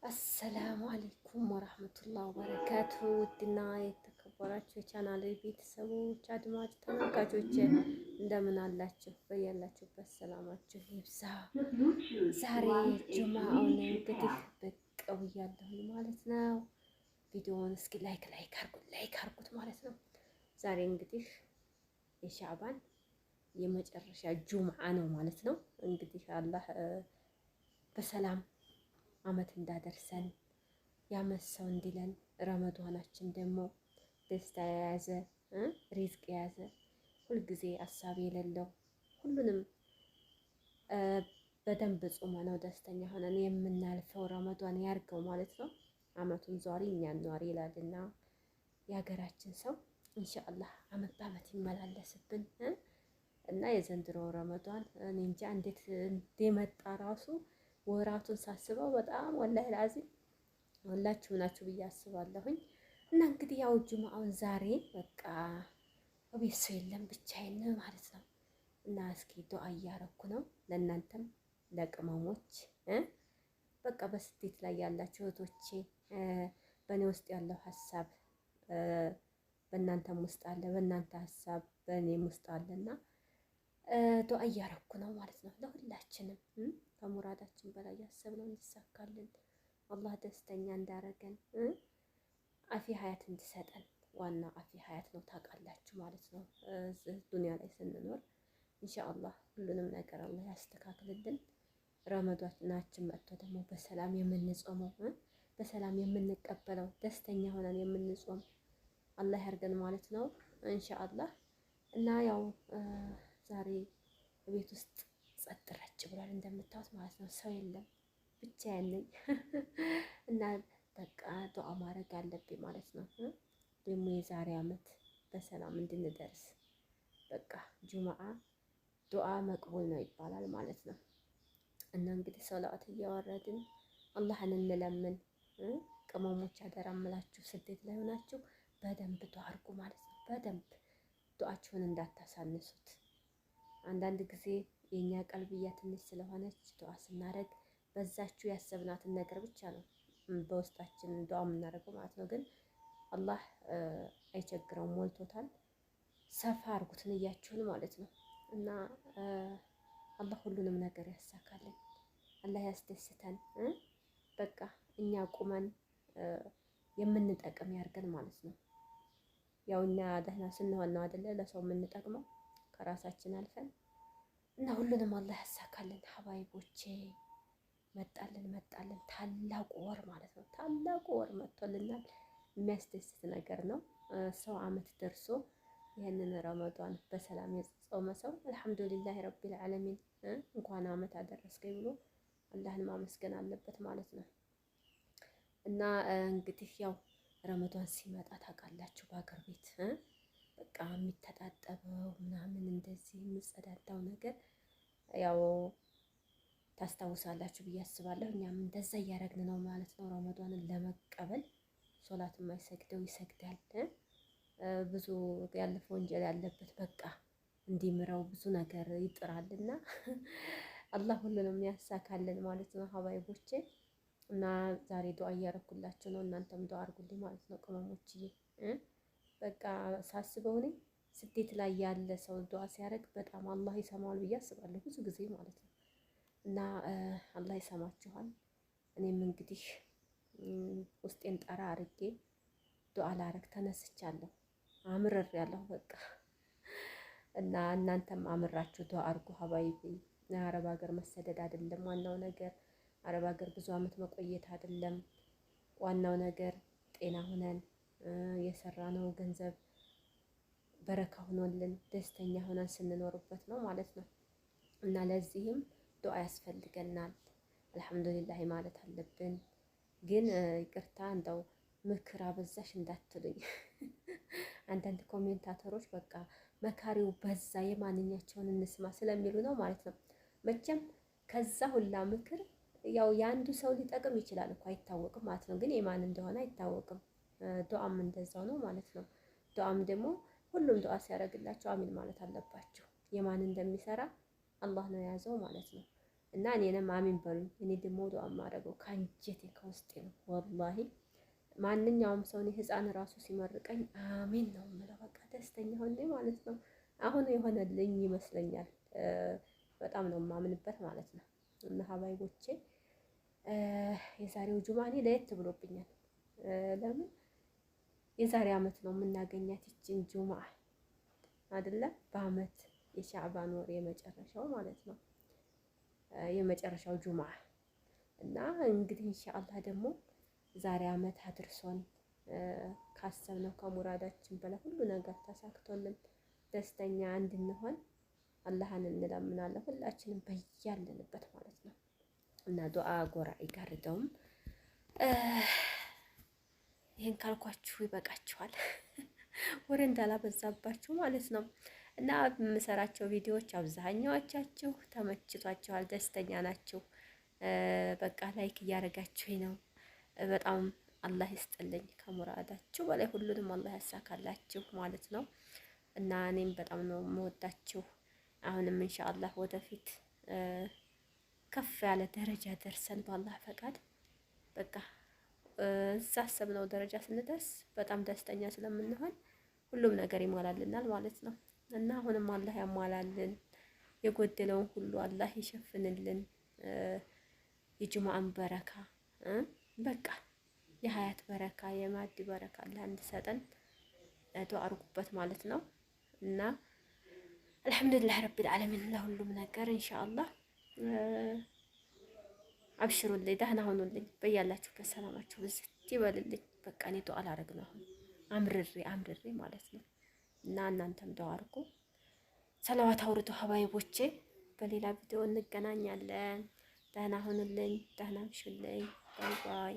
አሰላሙ አለይኩም ወራህመቱላሂ ወበረካቱ። ውድና የተከበራችሁ የቻናሌ ቤተሰቦች አድማጭ ተመልካቾች እንደምን አላችሁ? በያላችሁበት ሰላማችሁ ይብዛ። ዛሬ ጁምአውን እንግዲህ ብቅ ብያለሁ ማለት ነው። ቪዲዮውን እስኪ ላይክ አርጉት ማለት ነው። ዛሬ እንግዲህ የሻዕባን የመጨረሻ ጁምአ ነው ማለት ነው። እንግዲህ አላህ በሰላም አመት እንዳደርሰን ያመት ሰው እንዲለን ረመዷናችን ደግሞ ደስታ የያዘ ሪዝቅ የያዘ ሁልጊዜ አሳቢ የሌለው ሁሉንም በደንብ ጾመነው ደስተኛ ሆነን የምናልፈው ረመዷን ያርገው ማለት ነው። አመቱን ዟሪ እኛን ኗሪ ይላልና የሀገራችን ሰው ኢንሻአላህ አመት በአመት ይመላለስብን እና የዘንድሮ ረመዷን እኔ እንጃ እንዴት እንደመጣ ራሱ ወራቱን ሳስበው በጣም ወላሂ ላዚም ሁላችሁ ናችሁ ብዬ አስባለሁኝ። እና እንግዲህ ያው ጁምአውን ዛሬ በቃ ቤት ሰው የለም ብቻዬን ማለት ነው። እና እስኪ ዱአ እያረኩ ነው ለእናንተም ለቅመሞች በቃ በስደት ላይ ያላችሁ እህቶቼ በእኔ ውስጥ ያለው ሀሳብ በእናንተም ውስጥ አለ፣ በእናንተ ሀሳብ በእኔም ውስጥ አለና ዱአ እያረኩ ነው ማለት ነው። ለሁላችንም ከሙራዳችን በላይ ያሰብነው እንዲሳካልን አላህ ደስተኛ እንዳረገን አፊ ሀያት እንዲሰጠን። ዋና አፊ ሀያት ነው ታውቃላችሁ ማለት ነው። ዱንያ ላይ ስንኖር ኢንሻአላህ ሁሉንም ነገር አላህ ያስተካክልልን። ረመዷናችን መጥቶ ደግሞ በሰላም የምንጾመው በሰላም የምንቀበለው ደስተኛ ሆነን የምንጾም አላህ ያርገን ማለት ነው ኢንሻአላህ። እና ያው ዛሬ ቤት ውስጥ ጸጥ ረጭ ብሏል እንደምታዩት ማለት ነው። ሰው የለም ብቻዬን ነኝ እና በቃ ዱአ ማድረግ አለብኝ ማለት ነው። ደግሞ የዛሬ አመት በሰላም እንድንደርስ በቃ ጁምአ ዱአ መቅቡል ነው ይባላል ማለት ነው። እና እንግዲህ ሰላዋት እያወረድን አላህን እንለምን። ቅመሞች አደራ እምላችሁ ስደት ላይ ሆናችሁ በደንብ ዱአ አድርጉ ማለት ነው። በደንብ ዱአችሁን እንዳታሳንሱት። አንዳንድ ጊዜ የኛ ቀልብያ ትንሽ ስለሆነች ዱአ ስናደርግ በዛችሁ ያሰብናትን ነገር ብቻ ነው በውስጣችን ዱአ የምናደርገው ማለት ነው። ግን አላህ አይቸግረውም፣ ሞልቶታል። ሰፋ አድርጉት ንያችሁን ማለት ነው። እና አላህ ሁሉንም ነገር ያሳካልን፣ አላህ ያስደስተን። በቃ እኛ ቁመን የምንጠቅም ያርገን ማለት ነው። ያው እኛ ደህና ስንሆን ነው አይደለ ለሰው የምንጠቅመው ከራሳችን አልፈን እና ሁሉንም አላህ ያሳካልን። ሀባይቦቼ መጣልን ታላቁ ወር ማለት ነው። ታላቁ ወር መጥቶልናል። የሚያስደስት ነገር ነው። ሰው አመት ደርሶ ይህንን ረመዷን በሰላም የጾመ ሰው አልሐምዱሊላህ ረቢል ዓለሚን እንኳን አመት አደረስከኝ ብሎ አላህን ማመስገን አለበት ማለት ነው። እና እንግዲህ ያው ረመዷን ሲመጣ ታውቃላችሁ በሀገር ቤት በቃ የሚተጣጠበው ምናምን እንደዚህ የሚጸዳዳው ነገር ያው ታስታውሳላችሁ ብዬ አስባለሁ። እኛም እንደዛ እያደረግን ነው ማለት ነው። ረመዷንን ለመቀበል ሶላት የማይሰግደው ይሰግዳል። ብዙ ያለፈ ወንጀል ያለበት በቃ እንዲምረው ብዙ ነገር ይጥራልና አላህ ሁሉንም ያሳካልን ማለት ነው ሀባይቦቼ። እና ዛሬ ዱአ እያረኩላችሁ ነው። እናንተም ዱአ አድርጉልኝ ማለት ነው ቅመሞችዬ። በቃ ሳስበው እኔ ስደት ላይ ያለ ሰው ዱአ ሲያደርግ በጣም አላህ ይሰማዋል ብዬ አስባለሁ ብዙ ጊዜ ማለት ነው። እና አላህ ይሰማችኋል። እኔም እንግዲህ ውስጤን ጠራ አድርጌ ዱአ ላረግ ተነስቻለሁ። አምርሬያለሁ በቃ። እና እናንተም አምራችሁ ዱአ አድርጉ ሀባይቢ። አረብ ሀገር መሰደድ አይደለም ዋናው ነገር፣ አረብ ሀገር ብዙ አመት መቆየት አይደለም ዋናው ነገር። ጤና ሆነን የሰራነው ገንዘብ በረካ ሆኖልን ደስተኛ ሆነን ስንኖርበት ነው ማለት ነው። እና ለዚህም ዱአ ያስፈልገናል። አልሐምዱሊላህ ማለት አለብን። ግን ይቅርታ እንደው ምክር አበዛሽ እንዳትሉኝ። አንዳንድ ኮሜንታተሮች በቃ መካሪው በዛ የማንኛቸውን እንስማ ስለሚሉ ነው ማለት ነው። መቼም ከዛ ሁላ ምክር ያው የአንዱ ሰው ሊጠቅም ይችላል እኮ አይታወቅም ማለት ነው። ግን የማን እንደሆነ አይታወቅም። ዱአም እንደዛው ነው ማለት ነው። ዱአም ደግሞ ሁሉም ዱአ ሲያደርግላቸው አሚን ማለት አለባቸው። የማን እንደሚሰራ አላህ ነው የያዘው ማለት ነው። እና እኔንም አሚን በሉኝ። እኔ ደግሞ ዱዓ የማደርገው ከአንጀቴ ከውስጤ ነው ወላሂ። ማንኛውም ሰው እኔ ህፃን ራሱ ሲመርቀኝ አሚን ነው የምለው። በቃ ደስተኛ ሆኜ ማለት ነው። አሁን የሆነልኝ ይመስለኛል። በጣም ነው የማምንበት ማለት ነው። እና ሀባይቦቼ የዛሬው ጁማ እኔ ለየት ብሎብኛል። ለምን የዛሬ አመት ነው የምናገኛት ይችን ጁማ አይደለም? በአመት የሻዕባን ወር የመጨረሻው ማለት ነው። የመጨረሻው ጁማ እና እንግዲህ ኢንሻአላህ ደግሞ ዛሬ አመት አድርሶን ካሰብነው ከሙራዳችን በላይ ሁሉ ነገር ተሳክቶልን ደስተኛ እንድንሆን አላህን እንለምናለን ሁላችንም በያለንበት ማለት ነው። እና ዱዓ ጎራ ይጋርደውም። ይሄን ካልኳችሁ ይበቃችኋል፣ ወሬ እንዳላበዛባችሁ ማለት ነው። እና የምሰራቸው ቪዲዮዎች አብዛኛዎቻችሁ ተመችቷችኋል፣ ደስተኛ ናችሁ። በቃ ላይክ እያደረጋችሁኝ ነው። በጣም አላህ ይስጥልኝ፣ ከሙራዳችሁ በላይ ሁሉንም አላህ ያሳካላችሁ ማለት ነው። እና እኔም በጣም ነው የምወዳችሁ። አሁንም ኢንሻአላህ ወደፊት ከፍ ያለ ደረጃ ደርሰን በአላህ ፈቃድ በቃ እዛ አሰብነው ደረጃ ስንደርስ በጣም ደስተኛ ስለምንሆን ሁሉም ነገር ይሟላልናል ማለት ነው። እና አሁንም አላህ ያሟላልን፣ የጎደለውን ሁሉ አላህ ይሸፍንልን። የጁማአን በረካ በቃ የሀያት በረካ የማዲ በረካ አላህ እንዲሰጠን ዱዓ አድርጉበት ማለት ነው። እና አልሐምዱሊላህ ረቢል ዓለሚን ለሁሉም ነገር ኢንሻአላህ። አብሽሩልኝ፣ ደህና ሁኑልኝ፣ በያላችሁበት ሰላማችሁ ብዝት ይበልልኝ። በቃ እኔ ዱዓ ላደርግ ነው አሁን አምርሬ ማለት ነው። እና እናንተም ዱዓ አድርጉ፣ ሰላዋት አውርዱ ሀባይቦቼ። በሌላ ቪዲዮ እንገናኛለን። ደህና ሁኑልኝ፣ ደህና አምሹልኝ። ባይ ባይ።